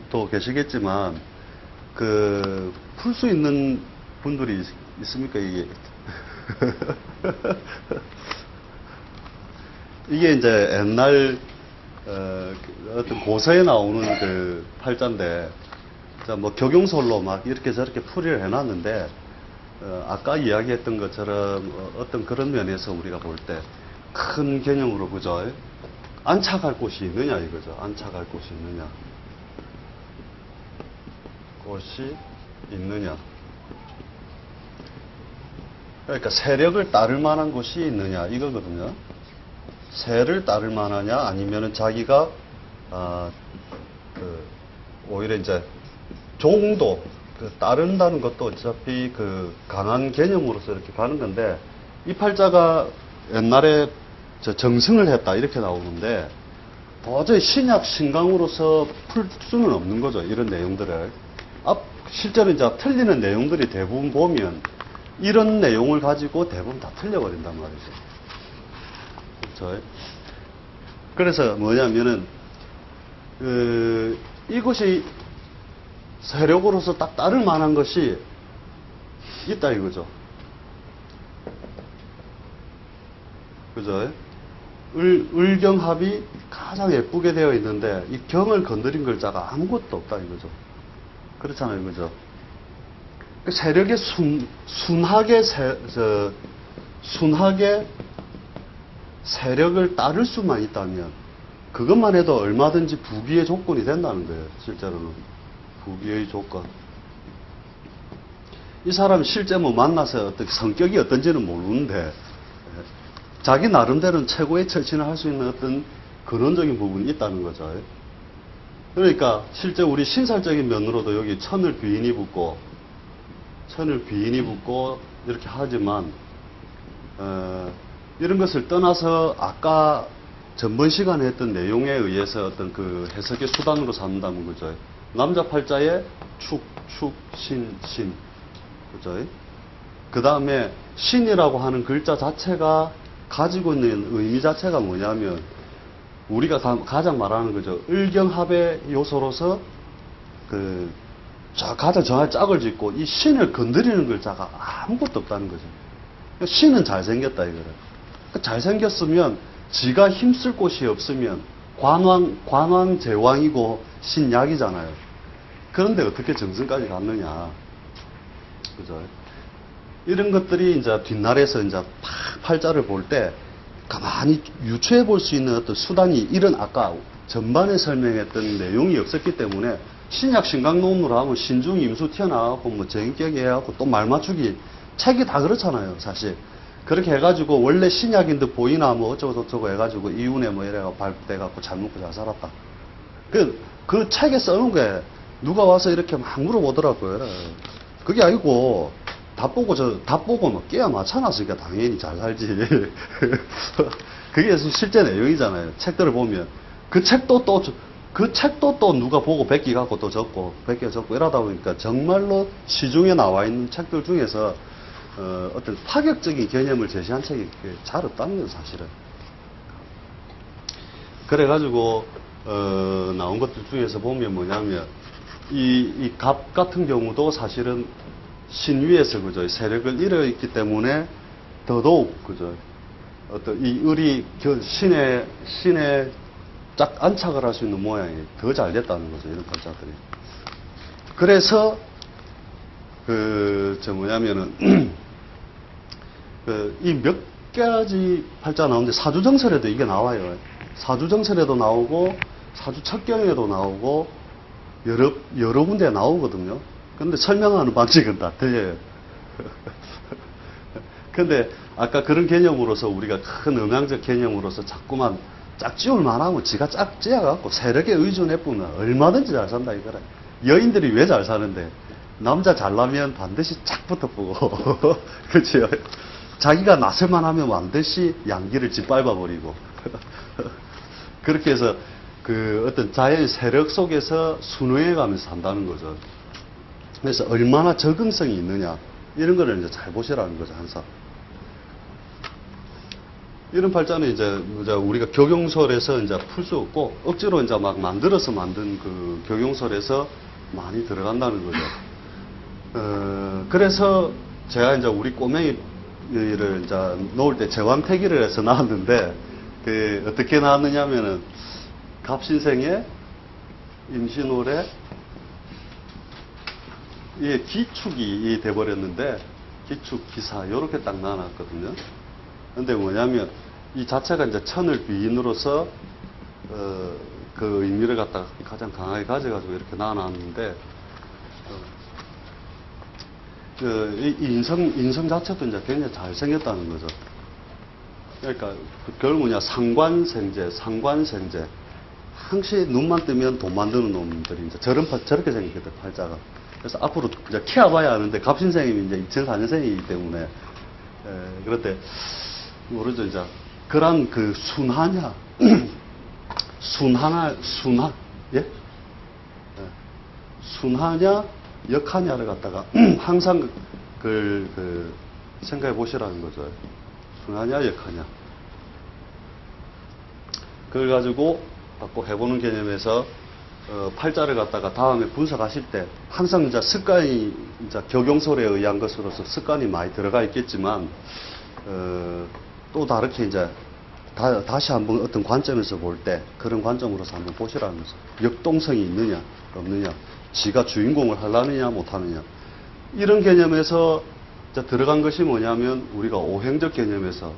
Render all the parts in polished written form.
분들도 계시겠지만, 풀 수 있는 분들이 있습니까, 이게? 이게 이제 옛날, 어떤 고서에 나오는 그 팔자인데, 자, 뭐 격용설로 막 이렇게 저렇게 풀이를 해놨는데, 아까 이야기했던 것처럼 어떤 그런 면에서 우리가 볼 때 큰 개념으로, 그죠? 안착할 곳이 있느냐, 이거죠. 안착할 곳이 있느냐. 곳이 있느냐. 그러니까 세력을 따를 만한 곳이 있느냐, 이거거든요. 세를 따를 만하냐, 아니면은 자기가, 오히려 이제 종도, 따른다는 것도 어차피 강한 개념으로서 이렇게 가는 건데, 이 팔자가 옛날에 정승을 했다, 이렇게 나오는데, 도저히 신약 신강으로서 풀 수는 없는 거죠, 이런 내용들을. 실제로 이제 틀리는 내용들이 대부분 보면, 이런 내용을 가지고 대부분 다 틀려버린단 말이죠. 그렇죠? 그래서 뭐냐면은, 이것이 세력으로서 딱 따를 만한 것이 있다 이거죠. 그죠? 을경합이 가장 예쁘게 되어 있는데 이 경을 건드린 글자가 아무것도 없다 이거죠. 그렇잖아요, 그죠? 세력의 순하게 세력을 따를 수만 있다면 그것만 해도 얼마든지 부귀의 조건이 된다는 거예요. 실제로는 부귀의 조건. 이 사람 실제 뭐 만나서 어떻게 성격이 어떤지는 모르는데 자기 나름대로는 최고의 처신을 할 수 있는 어떤 근원적인 부분이 있다는 거죠. 그러니까 실제 우리 신살적인 면으로도 여기 천을 비인이 붙고 이렇게 하지만 이런 것을 떠나서 아까 전번 시간에 했던 내용에 의해서 어떤 그 해석의 수단으로 삼는다는 거죠. 남자 팔자에 축, 신. 그죠? 그 다음에 신이라고 하는 글자 자체가 가지고 있는 의미 자체가 뭐냐면 우리가 가장 말하는 거죠. 을경합의 요소로서 가장 정확히 짝을 짓고 이 신을 건드리는 글자가 아무것도 없다는 거죠. 신은 잘생겼다 이거를. 잘생겼으면 지가 힘쓸 곳이 없으면 관왕 제왕이고 신약이잖아요. 그런데 어떻게 정승까지 갔느냐. 그죠? 이런 것들이 이제 뒷날에서 이제 팔자를 볼 때 가만히 유추해 볼 수 있는 어떤 수단이 이런 아까 전반에 설명했던 내용이 없었기 때문에 신약 신강론으로 하면 신중 임수 튀어나와갖고 뭐 정격이 해갖고 또 말 맞추기 책이 다 그렇잖아요, 사실. 그렇게 해가지고 원래 신약인 듯 보이나 뭐 어쩌고저쩌고 해가지고 이윤에 뭐 이래가 발표돼갖고 잘 먹고 잘 살았다. 그 책에 써놓은 게 누가 와서 이렇게 막 물어보더라고요. 그게 아니고 다 보고 뭐 끼야 맞춰놨으니까 당연히 잘 살지. 그게 실제 내용이잖아요. 책들을 보면 그 책도 또 누가 보고 베끼 갖고 또 적고 이러다 보니까 정말로 시중에 나와 있는 책들 중에서 어떤 파격적인 개념을 제시한 책이 잘 없다는 거예요, 사실은. 그래가지고 나온 것들 중에서 보면 뭐냐면 이 갑 같은 경우도 사실은 신위에서 그죠 세력을 잃어있기 때문에 더더욱 그죠 어떤 이 을이 신에 쫙 안착을 할 수 있는 모양이 더 잘 됐다는 거죠, 이런 팔자들이. 그래서 뭐냐면은 이 몇 가지 팔자 나오는데 사주정설에도 이게 나와요. 사주정설에도 나오고 사주척경에도 나오고 여러 군데 나오거든요. 근데 설명하는 방식은 다 틀려요. 근데 아까 그런 개념으로서 우리가 큰 음양적 개념으로서 자꾸만 짝지울만 하면 지가 짝지어갖고 세력에 의존해보면 얼마든지 잘 산다 이거라. 여인들이 왜 잘 사는데 남자 잘나면 반드시 짝 붙어보고 그렇죠. 자기가 나설만 하면 반드시 양기를 짓밟아버리고 그렇게 해서 어떤 자연의 세력 속에서 순응해가면서 산다는 거죠. 그래서 얼마나 적응성이 있느냐 이런 거를 이제 잘 보시라는 거죠, 항상. 이런 팔자는 이제 우리가 격용설에서 이제 풀 수 없고 억지로 이제 막 만들어서 만든 그 격용설에서 많이 들어간다는 거죠. 그래서 제가 이제 우리 꼬맹이를 이제 놓을 때 제왕태기를 해서 나왔는데, 그 어떻게 나왔느냐면은 갑신생의 임신월에 이 기축이 돼버렸는데, 기축 기사 이렇게 딱 나눠놨거든요. 근데 뭐냐면 이 자체가 이제 천을 비인으로서 그 의미를 갖다가 가장 강하게 가져가지고 이렇게 나눠놨는데, 이 인성 자체도 이제 굉장히 잘생겼다는 거죠. 그러니까 결국 뭐냐, 상관생제. 항시 눈만 뜨면 돈 만드는 놈들이 이제 저렇게 생겼거든, 팔자가. 그래서 앞으로 이제 키워봐야 하는데, 갑신생이 이제 2004년생이기 때문에, 그런데, 모르죠, 이제. 그런 그 순하냐, 예? 순하냐, 역하냐를 갖다가 항상 생각해 보시라는 거죠. 순하냐, 역하냐. 그걸 가지고 꼭 해보는 개념에서 팔자를 갖다가 다음에 분석하실 때 항상 이제 습관이 이제 격용설에 의한 것으로서 습관이 많이 들어가 있겠지만 또 다르게 이제 다시 한번 어떤 관점에서 볼 때 그런 관점으로서 한번 보시라는 거죠. 역동성이 있느냐 없느냐, 지가 주인공을 하려느냐 못하느냐, 이런 개념에서 이제 들어간 것이 뭐냐면 우리가 오행적 개념에서,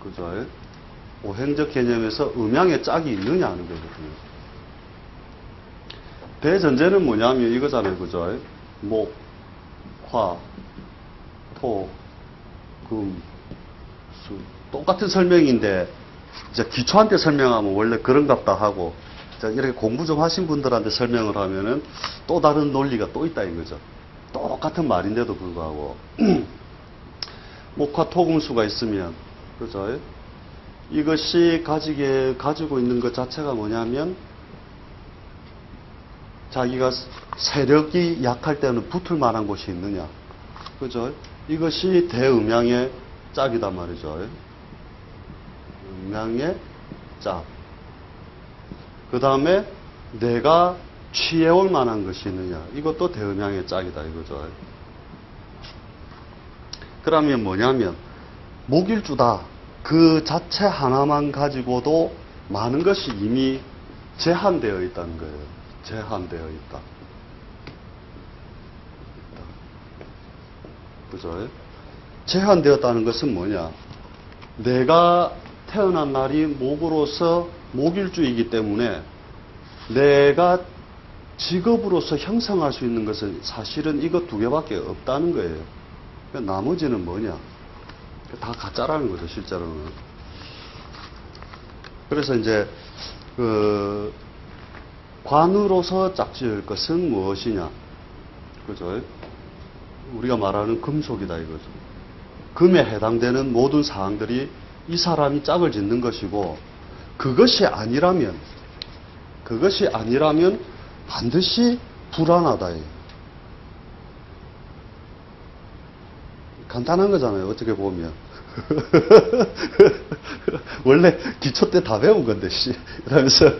그죠? 오행적 개념에서 음양의 짝이 있느냐 하는 거거든요. 대전제는 뭐냐면 이거잖아요, 그죠? 목, 화, 토, 금, 수. 똑같은 설명인데 이제 기초한테 설명하면 원래 그런갑다 하고, 이렇게 공부 좀 하신 분들한테 설명을 하면은 또 다른 논리가 또 있다 이거죠. 똑같은 말인데도 불구하고 목화 토금수가 있으면, 그죠? 이것이 가지고 있는 것 자체가 뭐냐면 자기가 세력이 약할 때는 붙을 만한 곳이 있느냐, 그죠? 이것이 대음양의 짝이단 말이죠. 음양의 짝. 그 다음에 내가 취해올 만한 것이 있느냐, 이것도 대음양의 짝이다 이거죠. 그러면 뭐냐면 목일주다, 그 자체 하나만 가지고도 많은 것이 이미 제한되어 있다는 거예요. 제한되어 있다. 그죠? 제한되었다는 것은 뭐냐, 내가 태어난 날이 목으로서 목일주이기 때문에 내가 직업으로서 형성할 수 있는 것은 사실은 이것 두 개밖에 없다는 거예요. 나머지는 뭐냐, 다 가짜라는 거죠, 실제로는. 그래서 이제 관으로서 짝지을 것은 무엇이냐, 그죠? 우리가 말하는 금속이다 이거죠. 금에 해당되는 모든 사항들이 이 사람이 짝을 짓는 것이고, 그것이 아니라면 반드시 불안하다. 간단한 거잖아요, 어떻게 보면. 원래 기초 때 다 배운 건데, 이러면서.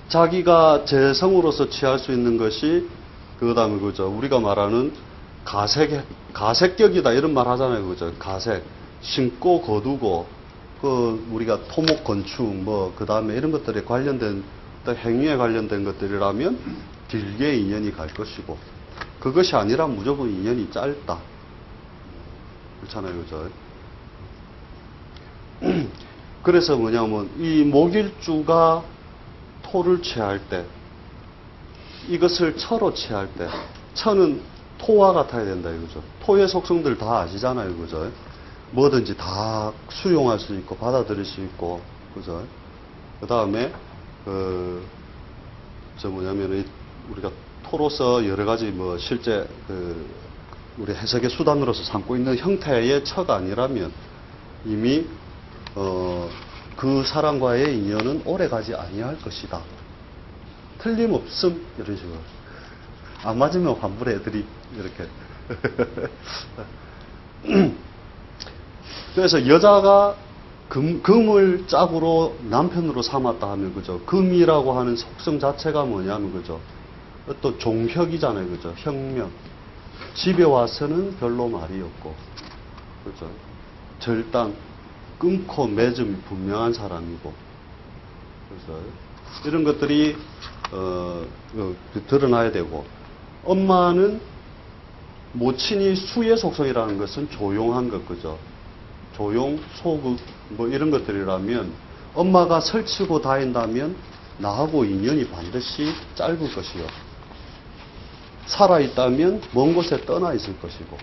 자기가 재성으로서 취할 수 있는 것이, 그 다음에, 그죠? 우리가 말하는 가색격이다, 이런 말 하잖아요, 그죠? 가색. 신고, 거두고, 우리가 토목, 건축, 그 다음에 이런 것들에 관련된, 행위에 관련된 것들이라면 길게 인연이 갈 것이고, 그것이 아니라 무조건 인연이 짧다. 그렇잖아요, 그죠? 그래서 뭐냐면, 이 목일주가 토를 취할 때, 이것을 처로 취할 때, 처는 토와 같아야 된다, 이거죠. 토의 속성들 다 아시잖아요, 그죠? 뭐든지 다 수용할 수 있고, 받아들일 수 있고, 그죠? 그 다음에, 우리가 토로서 여러 가지 실제, 우리 해석의 수단으로서 삼고 있는 형태의 처가 아니라면, 이미, 그 사람과의 인연은 오래 가지 아니할 것이다. 틀림없음, 이런 식으로. 안 맞으면 환불해, 애들이, 이렇게. 그래서 여자가 금을 짝으로 남편으로 삼았다 하면, 그죠? 금이라고 하는 속성 자체가 뭐냐면, 그죠? 또 종혁이잖아요, 그죠? 혁명. 집에 와서는 별로 말이 없고, 그죠? 절단, 끊고 맺음이 분명한 사람이고, 그죠? 이런 것들이, 드러나야 되고, 엄마는 모친이 수의 속성이라는 것은 조용한 것, 그죠? 조용, 소극, 뭐 이런 것들이라면, 엄마가 설치고 다닌다면 나하고 인연이 반드시 짧을 것이요. 살아있다면 먼 곳에 떠나 있을 것이고.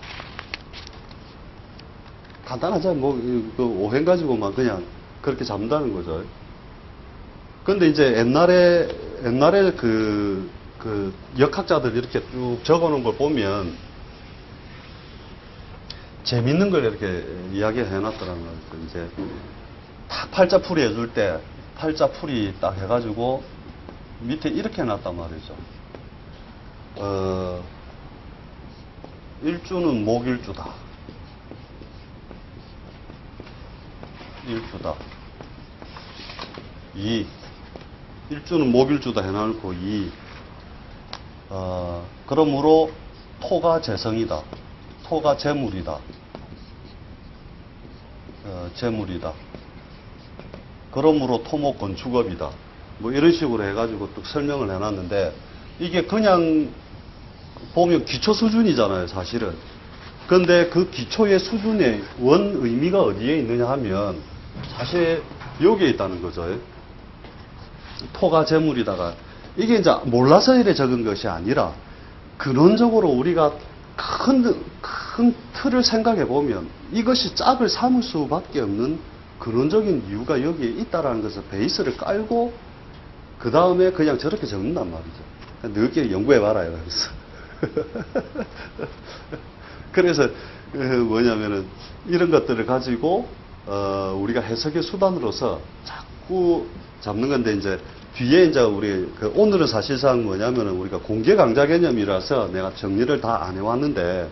간단하죠. 뭐, 그 오행 가지고만 그냥 그렇게 잡는다는 거죠. 근데 이제 옛날에 그 역학자들 이렇게 쭉 적어 놓은 걸 보면 재밌는 걸 이렇게 이야기해 놨더라고요. 이제 다 팔자풀이 해줄 때 팔자풀이 딱 해가지고 밑에 이렇게 해놨단 말이죠. 일주는 목일주다. 일주다. 일주는 목일주다 해놓고 그러므로 토가 재성이다. 토가 재물이다. 재물이다. 그러므로 토목 건축업이다. 뭐 이런 식으로 해가지고 또 설명을 해놨는데 이게 그냥 보면 기초 수준이잖아요, 사실은. 그런데 그 기초의 수준의 원 의미가 어디에 있느냐 하면 사실 여기에 있다는 거죠. 토가 재물이다가 이게 이제 몰라서 이래 적은 것이 아니라 근원적으로 우리가 큰 틀을 생각해 보면 이것이 짝을 삼을 수밖에 없는 근원적인 이유가 여기에 있다라는 것을 베이스를 깔고 그 다음에 그냥 저렇게 적는단 말이죠. 늦게 연구해 봐라요. 그래서 뭐냐면은 이런 것들을 가지고 우리가 해석의 수단으로서 자꾸 잡는 건데 이제 뒤에 이제 우리 오늘은 사실상 뭐냐면은 우리가 공개 강좌 개념이라서 내가 정리를 다 안 해왔는데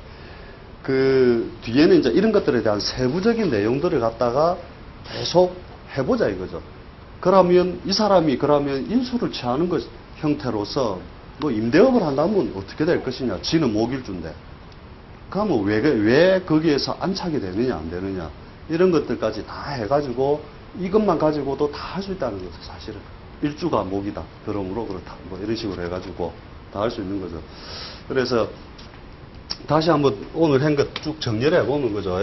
그 뒤에는 이제 이런 것들에 대한 세부적인 내용들을 갖다가 계속 해보자 이거죠. 그러면 이 사람이 그러면 인수를 취하는 것 형태로서 뭐 임대업을 한다면 어떻게 될 것이냐. 지는 목일주인데. 그러면 왜 거기에서 안착이 되느냐 안 되느냐 이런 것들까지 다 해가지고 이것만 가지고도 다 할 수 있다는 거죠. 사실은 일주가 목이다. 그러므로 그렇다. 뭐 이런 식으로 해가지고 다 할 수 있는 거죠. 그래서 다시 한번 오늘 한 것 쭉 정리를 해보는 거죠.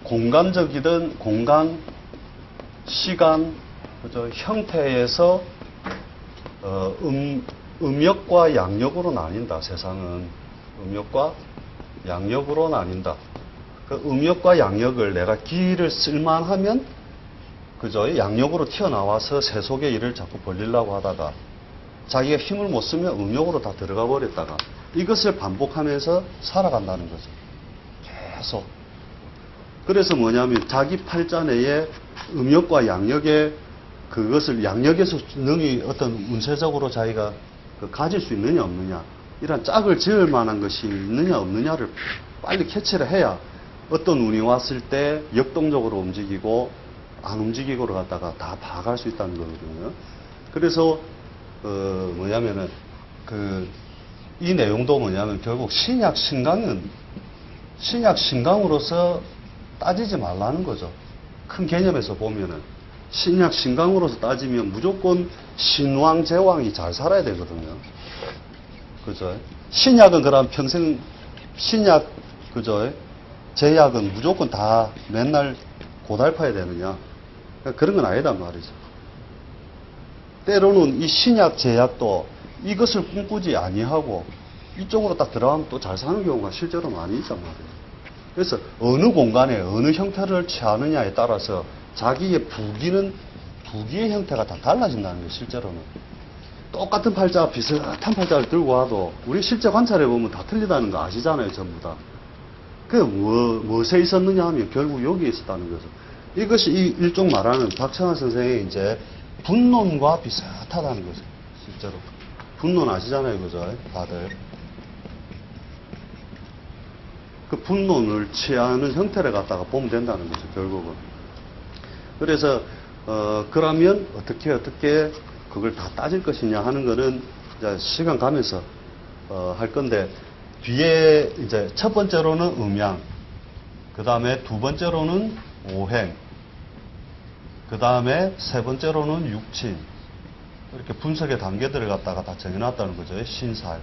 공간적이든 공간, 시간, 그죠? 형태에서 음역과 양역으로 나뉜다. 세상은 음역과 양역으로 나뉜다. 그 음역과 양역을 내가 기를 쓸만하면 그죠? 양역으로 튀어나와서 세속의 일을 자꾸 벌리려고 하다가 자기가 힘을 못 쓰면 음역으로 다 들어가 버렸다가 이것을 반복하면서 살아간다는 거죠. 계속. 그래서 뭐냐면 자기 팔자 내에 음역과 양역의 그것을 양역에서 능히 어떤 운세적으로 자기가 가질 수 있느냐 없느냐 이런 짝을 지을 만한 것이 있느냐 없느냐를 빨리 캐치를 해야 어떤 운이 왔을 때 역동적으로 움직이고 안 움직이고를 갖다가 다 파악할 수 있다는 거거든요. 그래서 뭐냐면은 이 내용도 뭐냐면 결국 신약 신강으로서 따지지 말라는 거죠. 큰 개념에서 보면은 신약 신강으로서 따지면 무조건 신왕 제왕이 잘 살아야 되거든요. 그죠? 신약은 그럼 평생 신약 그죠? 제약은 무조건 다 맨날 고달파야 되느냐? 그런 건 아니단 말이죠. 때로는 이 신약 제약도 이것을 꿈꾸지 아니하고 이쪽으로 딱 들어가면 또 잘 사는 경우가 실제로 많이 있단 말이에요. 그래서 어느 공간에 어느 형태를 취하느냐에 따라서 자기의 부기의 형태가 다 달라진다는 거예요. 실제로는. 똑같은 팔자, 비슷한 팔자를 들고 와도 우리 실제 관찰해보면 다 틀리다는 거 아시잖아요. 전부 다. 무엇에 있었느냐 하면 결국 여기에 있었다는 거죠. 이것이 이 일종 말하는 박찬하 선생의 이제 분론과 비슷하다는 거죠. 실제로. 분론 아시잖아요. 그죠? 다들. 그 분론을 취하는 형태를 갖다가 보면 된다는 거죠, 결국은. 그래서, 그러면 어떻게 그걸 다 따질 것이냐 하는 거는 이제 시간 가면서, 할 건데, 뒤에 이제 첫 번째로는 음양, 그 다음에 두 번째로는 오행, 그 다음에 세 번째로는 육친, 이렇게 분석의 단계들을 갖다가 다 정해놨다는 거죠, 신살.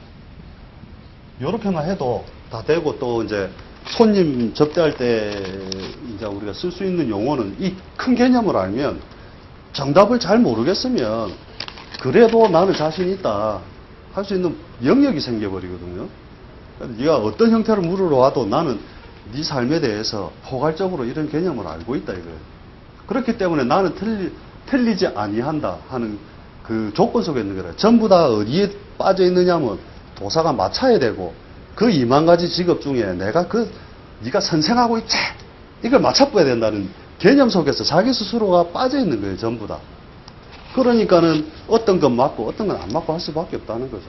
요렇게만 해도 다 되고, 또 이제 손님 접대할 때 이제 우리가 쓸 수 있는 용어는 이 큰 개념을 알면 정답을 잘 모르겠으면 그래도 나는 자신 있다 할 수 있는 영역이 생겨버리거든요. 네가 어떤 형태로 물으러 와도 나는 네 삶에 대해서 포괄적으로 이런 개념을 알고 있다 이거예요. 그렇기 때문에 나는 틀리지 아니한다 하는 그 조건 속에 있는 거라. 전부 다 어디에 빠져 있느냐면 도사가 맞춰야 되고 그 2만 가지 직업 중에 내가 네가 선생하고 있지 이걸 맞춰봐야 된다는 개념 속에서 자기 스스로가 빠져 있는 거예요, 전부 다. 그러니까는 어떤 건 맞고 어떤 건 안 맞고 할 수밖에 없다는 거죠.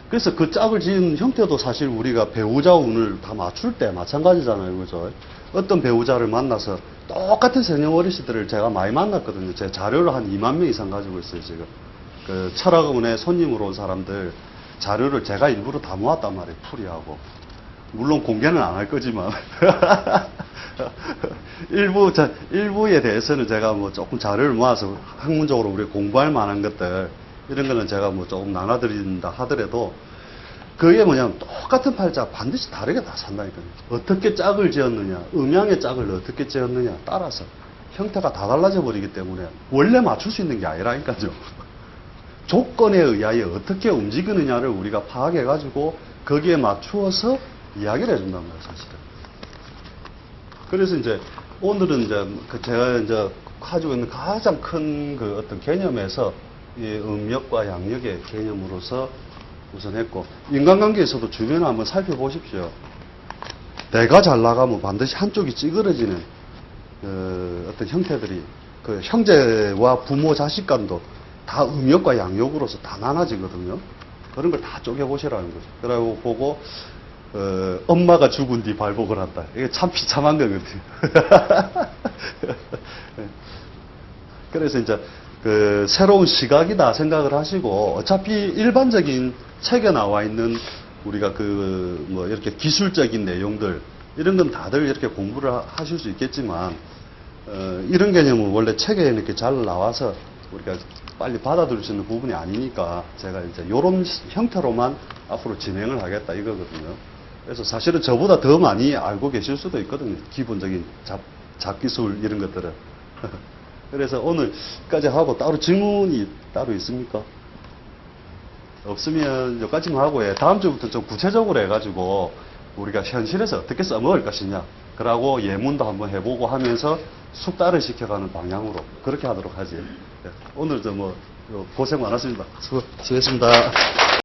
그래서 그 짝을 지은 형태도 사실 우리가 배우자 운을 다 맞출 때 마찬가지잖아요, 그죠? 어떤 배우자를 만나서 똑같은 생년 월일시들을 제가 많이 만났거든요. 제 자료를 한 2만 명 이상 가지고 있어요, 지금. 그 철학원에 손님으로 온 사람들 자료를 제가 일부러 다 모았단 말이에요, 풀이하고. 물론 공개는 안 할 거지만. 일부에 대해서는 제가 뭐 조금 자료를 모아서 학문적으로 우리 공부할 만한 것들, 이런 거는 제가 뭐 조금 나눠드린다 하더라도, 그게 뭐냐면 똑같은 팔자 반드시 다르게 다 산다니까요. 어떻게 짝을 지었느냐, 음양의 짝을 어떻게 지었느냐 따라서 형태가 다 달라져 버리기 때문에 원래 맞출 수 있는 게 아니라니까요. 조건에 의하여 어떻게 움직이느냐를 우리가 파악해가지고 거기에 맞추어서 이야기를 해준단 말이에요, 사실은. 그래서 이제 오늘은 이제 제가 이제 가지고 있는 가장 큰 그 어떤 개념에서 이 음력과 양력의 개념으로서 우선 했고, 인간관계에서도 주변을 한번 살펴보십시오. 내가 잘 나가면 반드시 한쪽이 찌그러지는 어떤 형태들이, 그 형제와 부모 자식 간도 다 음력과 양력으로서 다 나눠지거든요. 그런 걸 다 쪼개보시라는 거죠. 그러고 보고 엄마가 죽은 뒤 발복을 한다. 이게 참 비참한 거거든요. 그래서 이제 그 새로운 시각이다 생각을 하시고, 어차피 일반적인 책에 나와 있는 우리가 그 뭐 이렇게 기술적인 내용들 이런 건 다들 이렇게 공부를 하실 수 있겠지만, 이런 개념은 원래 책에 이렇게 잘 나와서 우리가 빨리 받아들일 수 있는 부분이 아니니까 제가 이제 이런 형태로만 앞으로 진행을 하겠다 이거거든요. 그래서 사실은 저보다 더 많이 알고 계실 수도 있거든요. 기본적인 잡기술 이런 것들은. 그래서 오늘까지 하고 따로 질문이 따로 있습니까? 없으면 여기까지만 하고, 다음 주부터 좀 구체적으로 해가지고 우리가 현실에서 어떻게 써먹을 것이냐, 그러고 예문도 한번 해보고 하면서 숙달을 시켜가는 방향으로 그렇게 하도록 하지. 오늘 뭐 고생 많았습니다. 수고했습니다.